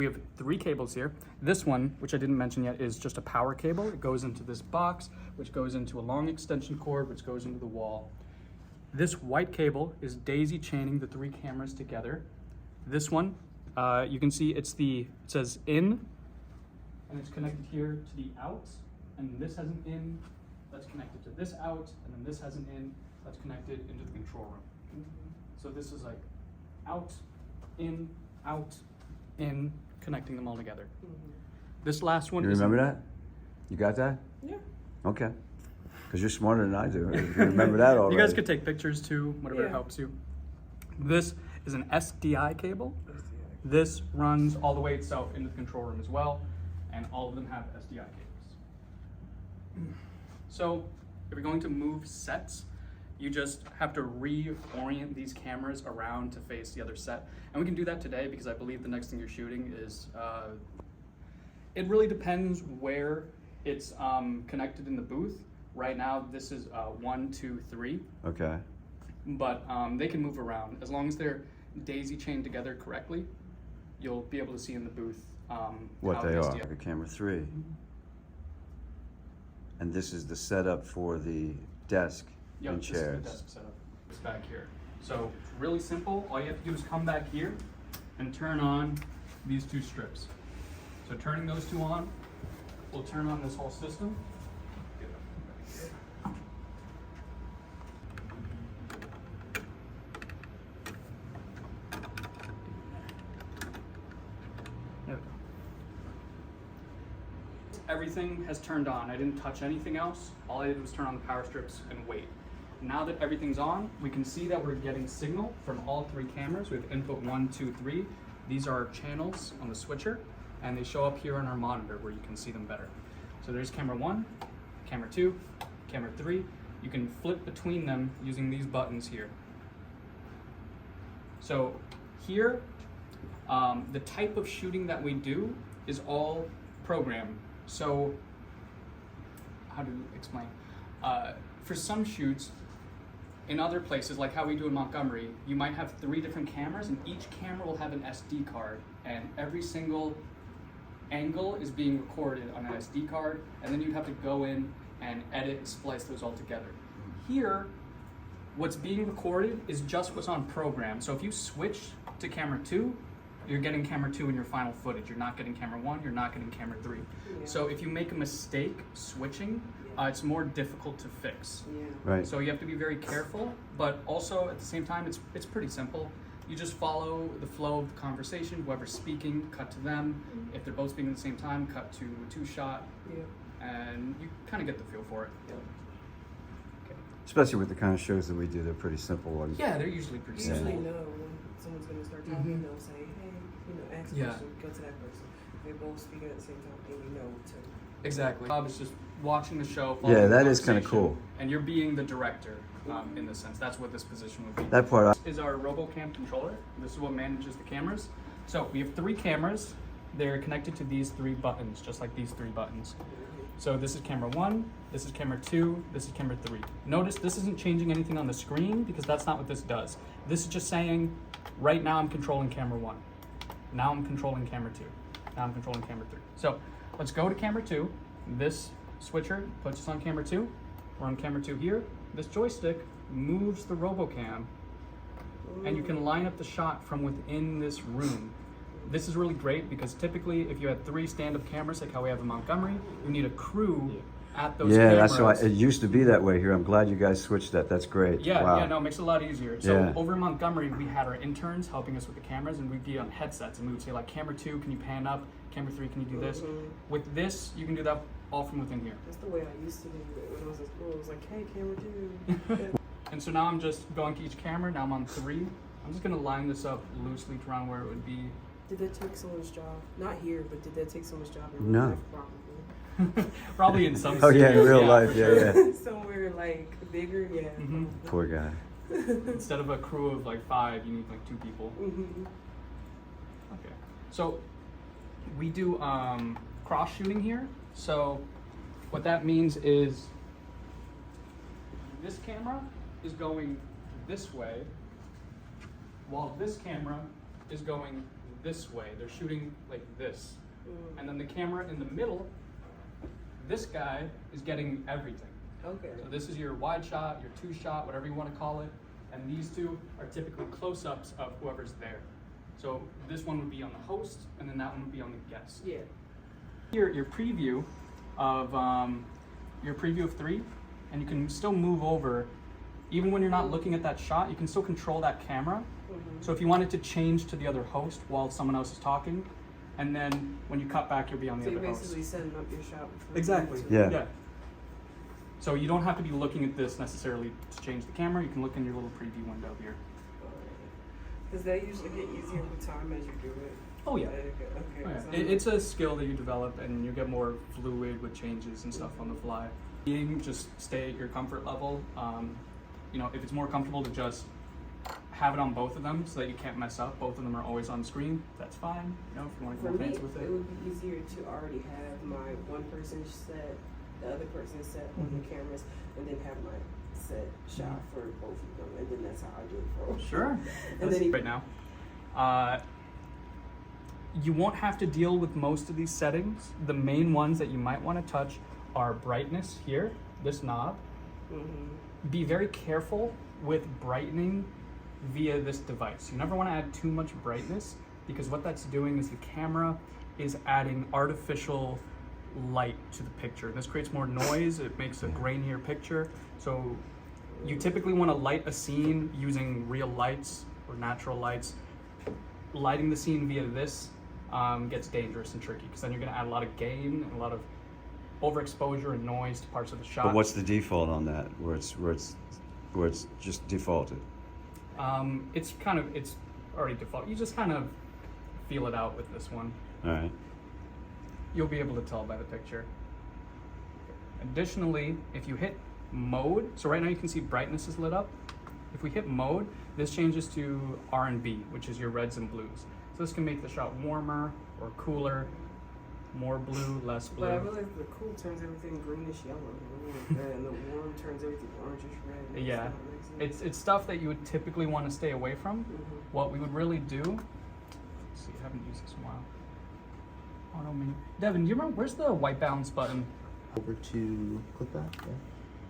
We have 3 cables here. This one, which I didn't mention yet, is just a power cable. It goes into this box, which goes into a long extension cord, which goes into the wall. This white cable is daisy chaining the 3 cameras together. This one, you can see it says in, and it's connected here to the out, and this has an in that's connected to this out, and then this has an in that's connected into the control room. So this is like out, in, connecting them all together. This last one You remember that? You got that? Yeah. Okay. Because you're smarter than I do. If you remember that already. You guys could take pictures too, whatever Yeah. helps you. This is an SDI cable. This runs all the way itself into the control room as well, and all of them have SDI cables. So if you're going to move sets, you just have to reorient these cameras around to face the other set. And we can do that today because I believe the next thing you're shooting is, it really depends where it's connected in the booth. Right now, this is 1, 2, 3. Okay. But they can move around. As long as they're daisy chained together correctly, you'll be able to see in the booth What how they it is are. to- Like a camera 3. And this is the setup for the desk Yep, and this is the chairs. desk setup. It's back here. So it's really simple. All you have to do is come back here and turn on these 2 strips. So turning those 2 on will turn on this whole system. There we go. Everything has turned on. I didn't touch anything else. All I did was turn on the power strips and wait. Now that everything's on, we can see that we're getting signal from all 3 cameras. We have input 1, 2, 3. These are channels on the switcher, and they show up here on our monitor where you can see them better. So there's camera 1, camera 2, camera 3. You can flip between them using these buttons here. So here, the type of shooting that we do is all programmed. So, how to explain? For some shoots, in other places, like how we do in Montgomery, you might have 3 different cameras, and each camera will have an SD card, and every single angle is being recorded on an SD card, and then you'd have to go in and edit and splice those all together. Here, what's being recorded is just what's on program. So if you switch to camera 2, you're getting camera 2 in your final footage. You're not getting camera 1, you're not getting camera 3. Yeah. So if you make a mistake switching, it's more difficult to fix. Yeah. Right. So you have to be very careful, but also at the same time, it's pretty simple. You just follow the flow of the conversation. Whoever's speaking, cut to them. If they're both speaking at the same time, cut to a 2-shot, Yeah. and you kind of get the feel for it. Yeah. Okay. Especially with the kind of shows that we do, they're pretty simple. And Yeah, they're usually pretty You usually simple. know when someone's going to start talking, Mhm. they'll say, hey, ask a Yeah. question, go to that person. If they're both speaking at the same time, then you know to. Exactly. Bob is just watching the show. Yeah, following the that is kinda conversation, cool. And you're being the director in this sense. That's what this position would be. that part, This is our RoboCam controller. This is what manages the cameras. So we have 3 cameras. They're connected to these 3 buttons, just like these 3 buttons. So this is camera 1, this is camera 2, this is camera 3. Notice this isn't changing anything on the screen because that's not what this does. This is just saying, right now I'm controlling camera 1. Now I'm controlling camera 2. Now I'm controlling camera 3. So let's go to camera 2. This switcher puts us on camera 2. We're on camera 2 here. This joystick moves the RoboCam, and you can line up the shot from within this room. This is really great because typically if you had 3 stand-up cameras like how we have in Montgomery, you need a crew at those yeah, cameras. that's why it used to be that way here. I'm glad you guys switched that. That's great. Yeah, wow. yeah, no, it makes it a lot easier. So Yeah. over in Montgomery, we had our interns helping us with the cameras, and we'd be on headsets, and we would say like, camera 2, can you pan up? Camera 3, can you do this? With this, you can do that all from within here. That's the way I used to do it when I was in school. It was like, hey, camera 2. And so now I'm just going to each camera. Now I'm on 3. I'm just gonna line this up loosely to around where it would be. Did that take someone's job? Not here, but did that take someone's job in No. real life? Probably. Probably in some Oh yeah, in studios, real life, for yeah, sure. yeah. Somewhere like bigger, yeah. Mhm. Poor guy. Instead of a crew of like 5, you need like 2 people. Mhm. Okay. So we do cross shooting here. So what that means is this camera is going this way while this camera is going this way. They're shooting like this. And then the camera in the middle, this guy is getting everything. Okay. So this is your wide shot, your two shot, whatever you want to call it. And these two are typically close-ups of whoever's there. So this one would be on the host, and then that one would be on the guest. Yeah. Your preview of 3, and you can still move over. Even when you're not looking at that shot, you can still control that camera. So if you wanted to change to the other host while someone else is talking, and then when you cut back, you'll be on the So other you're host. basically setting up your shot. before you Exactly. do it. Yeah. So you don't have to be looking at this necessarily to change the camera. You can look in your little preview window here. Does that usually get easier with time as you do it? Oh yeah. Okay. Oh, yeah. So It's a skill that you develop, and you get more fluid with changes and stuff on the fly. Just stay at your comfort level. You know, if it's more comfortable to just have it on both of them so that you can't mess up. Both of them are always on screen. That's fine. You know, if you want to For go me, fancy with it it. would be easier to already have my one person set, the other person set on the cameras, and then have my set shot for both of them, and then that's how I do it for. Sure. And then Right now, you won't have to deal with most of these settings. The main ones that you might want to touch are brightness here, this knob. Be very careful with brightening via this device. You never want to add too much brightness, because what that's doing is the camera is adding artificial light to the picture. This creates more noise, it makes a grainier picture. So you typically want to light a scene using real lights or natural lights. Lighting the scene via this gets dangerous and tricky, because then you're going to add a lot of gain and a lot of overexposure and noise to parts of the shot. But what's the default on that? Where it's just defaulted? It's already default. You just kind of feel it out with this one. All right. You'll be able to tell by the picture. Additionally, if you hit mode, so right now you can see brightness is lit up. If we hit mode, this changes to R&B, which is your reds and blues. So this can make the shot warmer or cooler, more blue, less blue. But I realize the cool turns everything greenish yellow, and the warm turns everything orangish red. Yeah, Does that make sense? it's stuff that you would typically want to stay away from. What we would really do, let's see, I haven't used this in a while. Auto menu. Devin, do you remember, where's the white balance button? Over to click that. Yeah.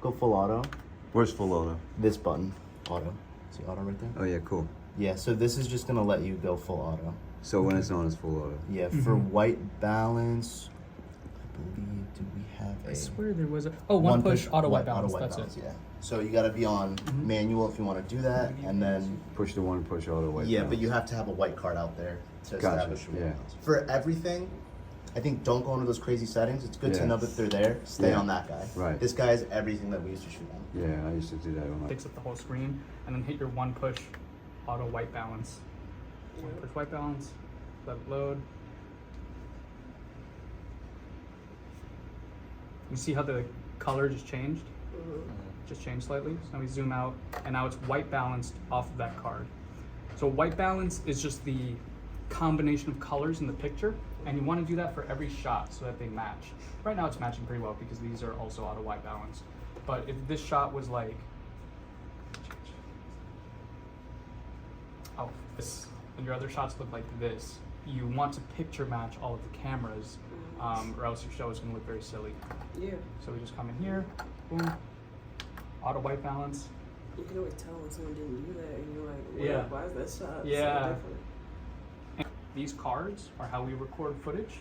Go full auto. Where's full auto? This button, auto. See auto right there? Oh yeah, cool. Yeah. So this is just gonna let you go full auto. So when it's on, it's full auto. Yeah. For white balance, I believe do we have I a swear there was a one push auto white balance. Auto white That's balance, it. yeah. So you got to be on manual if you want to do that, and then Push the one, push auto white yeah, balance. but you have to have a white card out there to Gotcha, establish your white yeah. balance. For everything, I think don't go into those crazy settings. It's good to Yeah. know that they're there. Stay Yeah. on that guy. Right. This guy is everything that we used to shoot on. Yeah, I used to do that when I. Takes up the whole screen, and then hit your one push auto white balance. One push white balance. Let it load. You see how the color just changed? Just changed slightly. So now we zoom out, and now it's white balanced off of that card. So white balance is just the combination of colors in the picture, and you want to do that for every shot so that they match. Right now it's matching pretty well because these are also auto white balance. But if this shot was like, oh, this, and your other shots look like this, you want to picture match all of the cameras, or else your show is going to look very silly. Yeah. So we just come in here, boom, auto white balance. You can always tell when someone didn't do that, and you're like, Yeah. why is that shot Yeah. so different? These cards are how we record footage.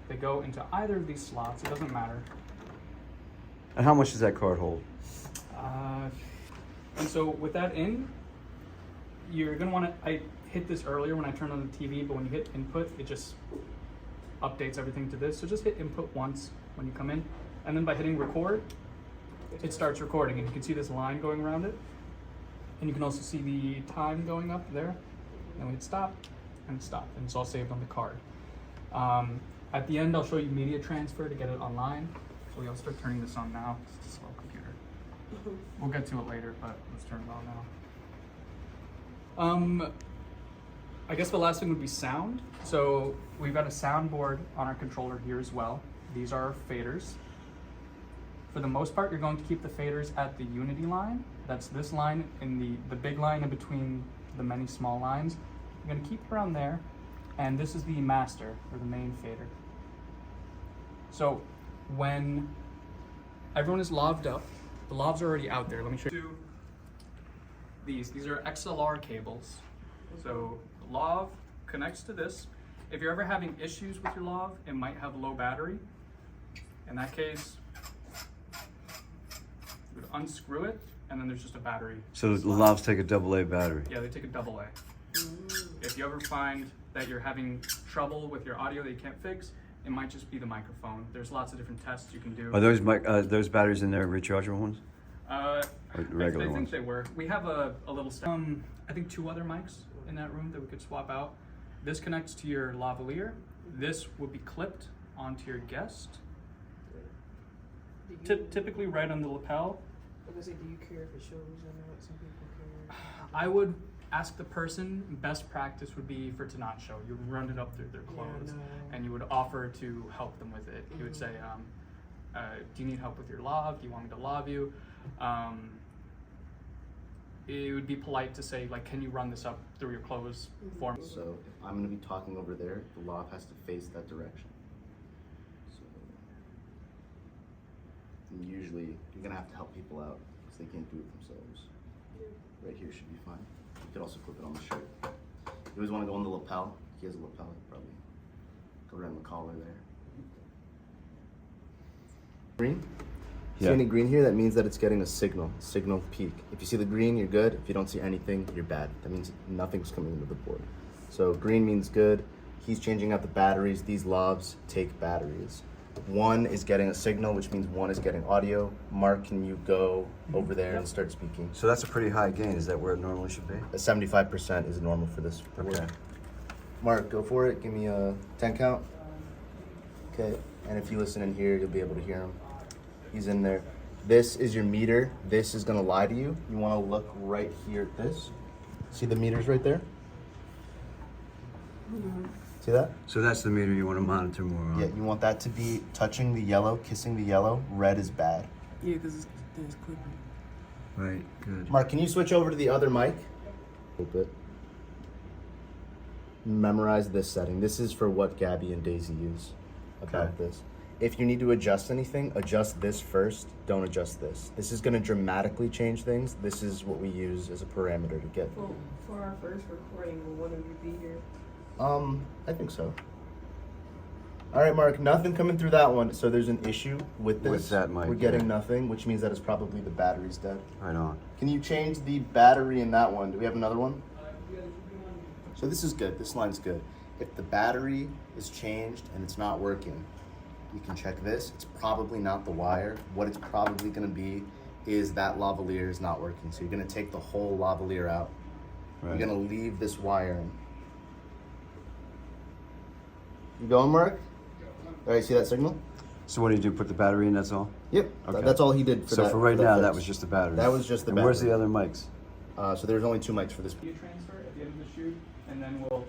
They go into either of these slots, it doesn't matter. And how much does that card hold? And so with that in, you're gonna wanna, I hit this earlier when I turned on the TV, but when you hit input, it just updates everything to this. So just hit input once when you come in, and then by hitting record, it starts recording, and you can see this line going around it. And you can also see the time going up there. And we hit stop, and stop, and it's all saved on the card. At the end, I'll show you media transfer to get it online. So we'll start turning this on now. It's a slow computer. We'll get to it later, but let's turn it on now. I guess the last thing would be sound. So we've got a soundboard on our controller here as well. These are our faders. For the most part, you're going to keep the faders at the unity line. That's this line in the big line in between the many small lines. You're going to keep it around there. and this is the master, or the main fader. So when everyone is laved up, the lavs are already out there. Let me show you these are XLR cables. So the lav connects to this. If you're ever having issues with your lav, it might have low battery. In that case, you would unscrew it, and then there's just a battery. So the lavs take a AA battery. Yeah, they take a AA. If you ever find that you're having trouble with your audio that you can't fix, it might just be the microphone. There's lots of different tests you can do. Are those batteries in there rechargeable ones? Or regular I think ones? they were. We have a little I think 2 other mics in that room that we could swap out. This connects to your lavalier. This would be clipped onto your guest. Typically right on the lapel. I was gonna say, do you care if it shows? I know what some people care. I would ask the person, best practice would be for it to not show. You would run it up through their clothes, and you would offer to help them with it. You would say, do you need help with your lav? Do you want me to lav you? It would be polite to say, like, can you run this up through your clothes for me? So if I'm gonna be talking over there, the lav has to face that direction. So and usually you're gonna have to help people out because they can't do it themselves. Right here should be fine. You could also clip it on the shirt. You always wanna go on the lapel. He has a lapel, probably go around the collar there. Green? Yeah. See any green here? That means that it's getting a signal peak. If you see the green, you're good. If you don't see anything, you're bad. That means nothing's coming into the board. So green means good. He's changing out the batteries. These lavs take batteries. 1 is getting a signal, which means 1 is getting audio. Mark, can you go over there and start speaking? So that's a pretty high gain. Is that where it normally should be? A 75% is normal for this board. Okay. Mark, go for it. Give me a 10 count. Okay, and if you listen in here, you'll be able to hear him. He's in there. This is your meter. This is gonna lie to you. You wanna look right here at this. See the meters right there? See that? So that's the meter you want to monitor more on. Yeah, you want that to be touching the yellow, kissing the yellow. Red is bad. Yeah, because it's clipping. Right, good. Mark, can you switch over to the other mic? A little bit. Memorize this setting. This is for what Gabby and Daisy use about this. If you need to adjust anything, adjust this first. Don't adjust this. This is going to dramatically change things. This is what we use as a parameter to get. Well, for our first recording, will one of you be here? I think so. All right, Mark, nothing coming through that one. So there's an issue with this. With that mic, We're getting yeah. nothing, which means that it's probably the battery's dead. Right on. Can you change the battery in that one? Do we have another one? So this is good. This line's good. If the battery is changed and it's not working, you can check this. It's probably not the wire. What it's probably going to be is that lavalier is not working. So you're going to take the whole lavalier out. Right. You're going to leave this wire in. You going, Mark? All right, see that signal? So what do you do? Put the battery in, that's all? Yep, Okay. that's all he did for So that. for right that now, fix. that was just the battery. That was just the And where's battery. the other mics? So there's only 2 mics for this. You transfer at the end of the shoot, and then we'll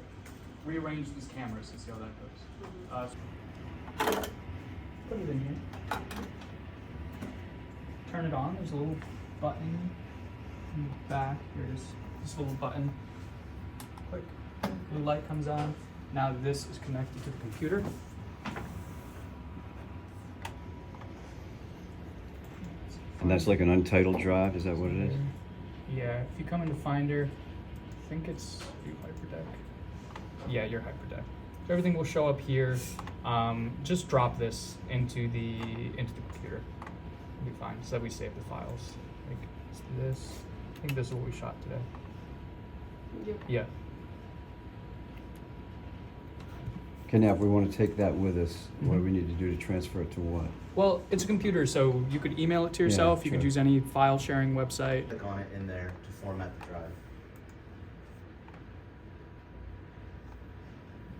rearrange these cameras and see how that goes. Put it in here. Turn it on. There's a little button in the back. Here's this little button. Click. Blue light comes on. Now this is connected to the computer. And that's like an untitled drive, is that what it is? Yeah, if you come into Finder, I think it's you hyperdeck. Yeah, you're hyperdeck. So everything will show up here. Just drop this into the computer. It'll be fine. So that we save the files. Like this. I think this is what we shot today. Yep. Yeah. Okay, now if we want to take that with us, what do we need to do to transfer it to what? Well, it's a computer, so you could email it to yourself. You could sure. use any file sharing website. Click on it in there to format the drive.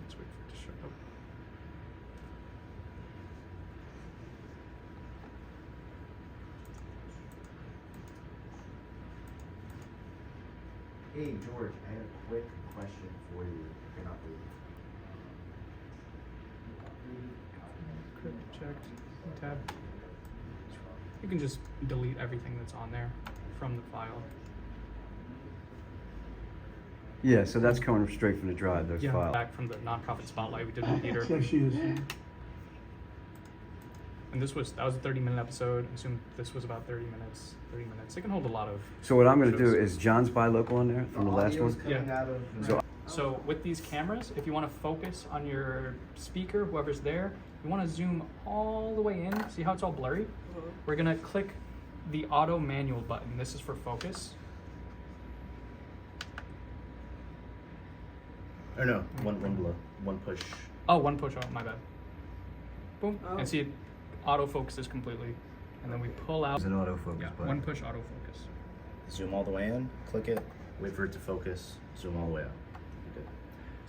Let's wait for it to show up. Hey, George, I had a quick question for you, if you're not busy. Quick checked. Tab. You can just delete everything that's on there from the file. Yeah, so that's coming straight from the drive, those Yeah, files. back from the nonprofit spotlight we did with Peter. There she is. And that was a 30-minute episode. I assume this was about 30 minutes. It can hold a lot of. So what I'm gonna do shows. is John's buy local on there from the last audio's one? coming Yeah. out of So So with these cameras, if you want to focus on your speaker, whoever's there, you want to zoom all the way in. See how it's all blurry? We're gonna click the auto manual button. This is for focus. or no, one below, one push. Oh, one push. Oh, my bad. Boom. Oh. And see it auto focuses completely. And then we pull out. There's an autofocus Yeah, button. one push autofocus. Zoom all the way in, click it, wait for it to focus, zoom all the way out. You're good.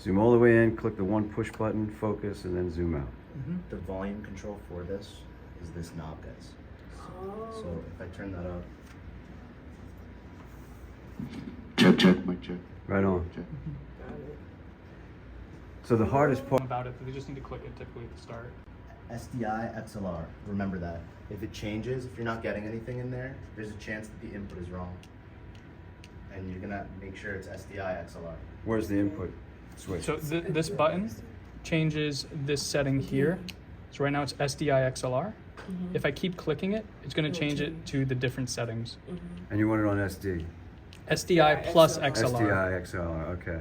Zoom all the way in, click the one push button, focus, and then zoom out. The volume control for this is this knob, guys. So if I turn that up, Check, mic check. Right on. Check. Got it. So the hardest part, About it, they just need to click it typically at the start. SDI XLR, remember that. If it changes, if you're not getting anything in there, there's a chance that the input is wrong. And you're gonna make sure it's SDI XLR. where's the input switch? So this button changes this setting here. So right now it's SDI XLR. If I keep clicking it, it's going to change it to the different settings. And you want it on SD? SDI plus XLR. SDI XLR, okay.